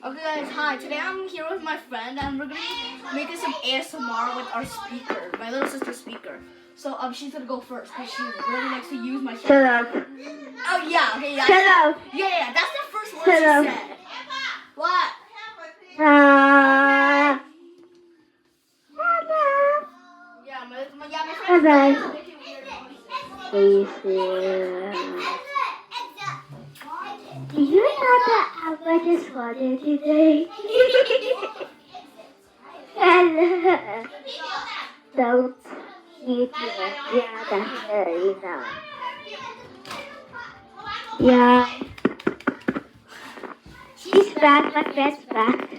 Okay guys, hi. Today I'm here with my friend and we're gonna be making some ASMR with our speaker, my little sister's speaker. So she's gonna go first because she really likes to use my speaker. Shut up. Oh yeah, okay, yeah. Shut up. Yeah, that's the first word Shut she up. said. What? Yeah, my friend. Bye-bye. Making weird noises. Do you know that Alba just wanted today? And don't eat it. Yeah, definitely not. Yeah. She's back, my friend's back.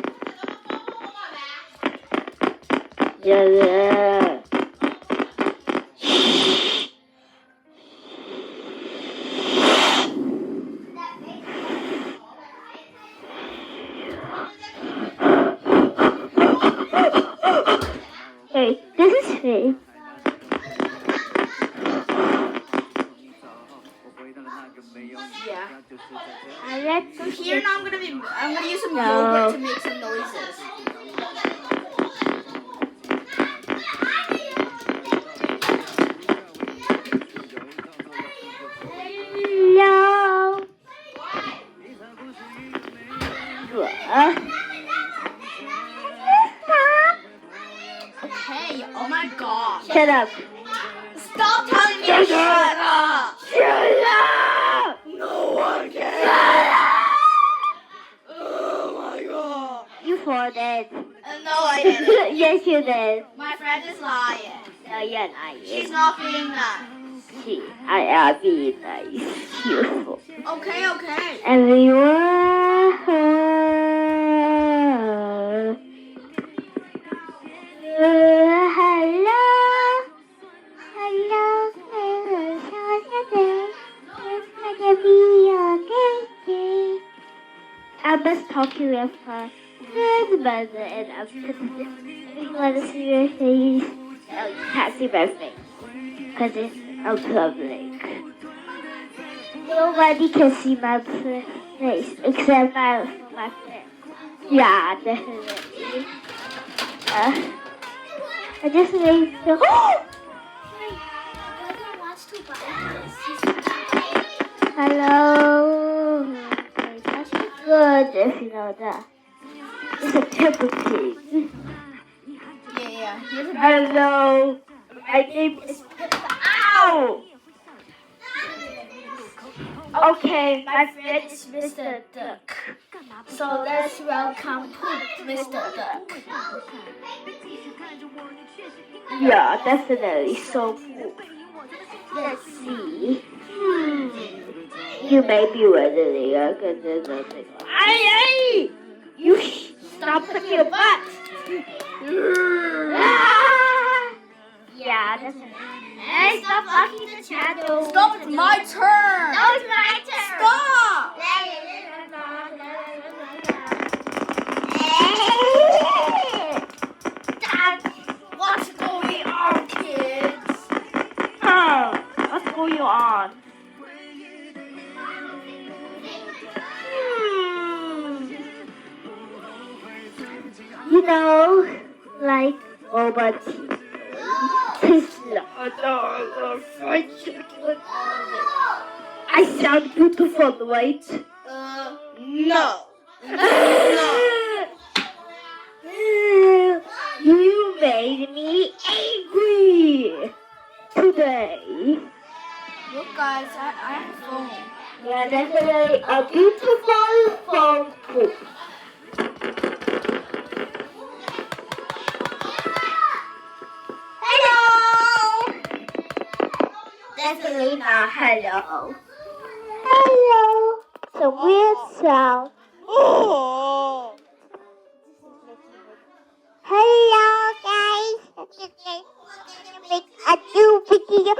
Yeah. Hey, this is me. Yeah. And So here now I'm gonna use some No. yogurt to make some noises. Hello. Okay, oh my god. Shut up. Stop telling me to shut up! Shut up. No one can! Oh my god. You farted. No, I didn't. Yes, you did. My friend is lying. No, you're not. She's not being nice. I am being nice. Beautiful. Okay. Everyone. Hello. It's gonna be okay. I must talk to you with her. Good mother, and I'm if you want to see your face, you can't see my face because it's a public. Nobody can see my face except my friend. Yeah, definitely. I just made the. Hello. Okay, that's good if you know that. It's a pepper pig. Yeah. Here's a Hello. My name is. Ow! Okay, my friend is Mr. Duck. So let's welcome Poop, Mr. Duck. Yeah, definitely. So cool. Let's see. You may be wondering, because there's nothing. Hey! You stop putting your butt! Yeah, that's it. Hey, stop blocking the channel. Stop, it's my turn. No, it's my turn. Stop. What's going on, kids? What's going on? You know, like Ovaltine. I sound beautiful, right? No. You made me angry today. Look, guys, I have a phone. Yeah, definitely a beautiful phone poop. Hello. Definitely not hello. Hello. It's a weird sound. Oh. Hello, guys. Make a new video.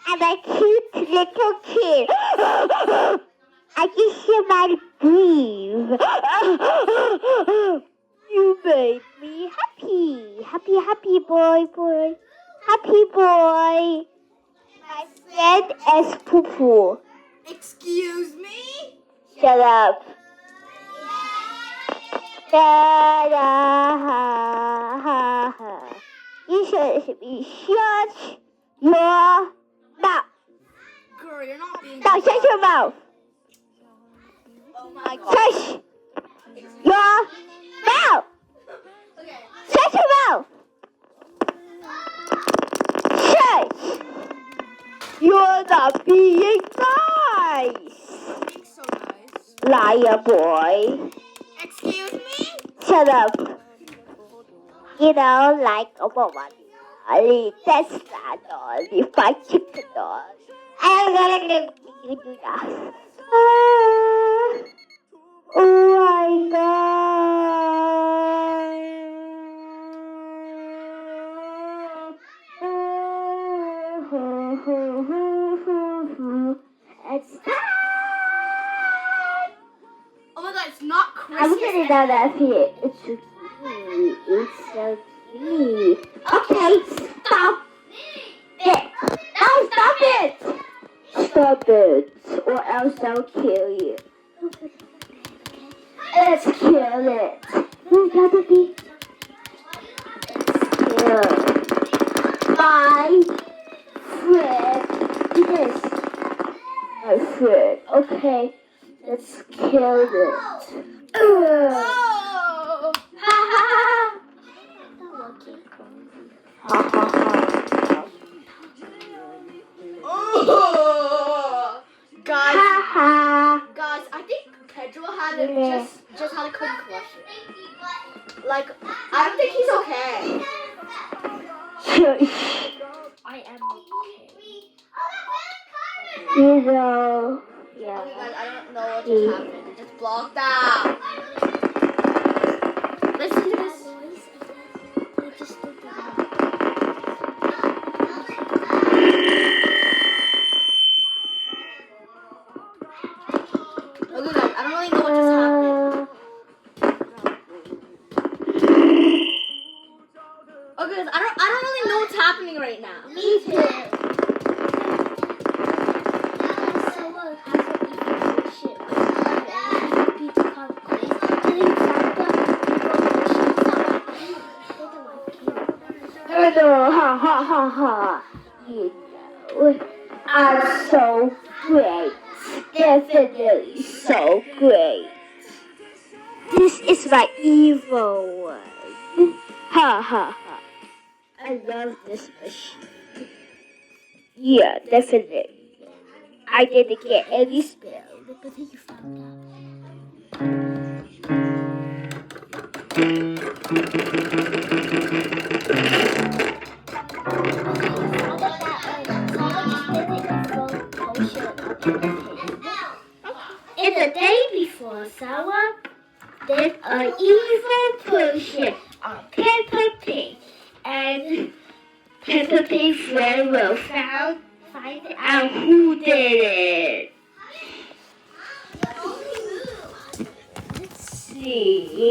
I'm a cute little kid. I just might breathe. You made me happy. Happy boy. Happy boy. and as poo poo. Excuse me? Shut up. You should be shut your mouth. Girl, you're not being. Now shut your mouth. Oh my god. Shush your mouth. Okay. Shut your mouth. Shush. You're not being nice. Being so nice. Liar boy. Excuse me? Shut up. You know, like a woman. That's not only fried chicken doll. I'm gonna give you do that. Oh my god. It's time. Oh my god, it's not Christmas. I'm getting down that feet. It's so cute. It's so cute. Okay, stop it. No, stop it. Stop it, or else I'll kill you. Let's kill it. No, gotta be. Let's kill my friend. Yes, my friend. Okay, let's kill it. Oh! Ha ha ha ha. Oh! Guys, Ha ha. guys, I think Pedro had it Yeah. just had a concussion. Like, I don't think he's okay. Shush. I am okay. You know. Yeah. Okay, guys, I don't know what just happened. It just blocked out. Listen to this. Okay, guys, I don't really know what just happened. Okay, guys, I don't really know what's happening right now. Me too. Hello, ha ha ha ha. You know, I'm so great. Definitely so great. This is my evil one. Ha ha ha. I love this machine. Yeah, definitely. I didn't get any spell because you found out. In the day before Sawa, there's an evil potion on Peppa Pig, and Peppa Pig's friend will find out who did it. Let's see.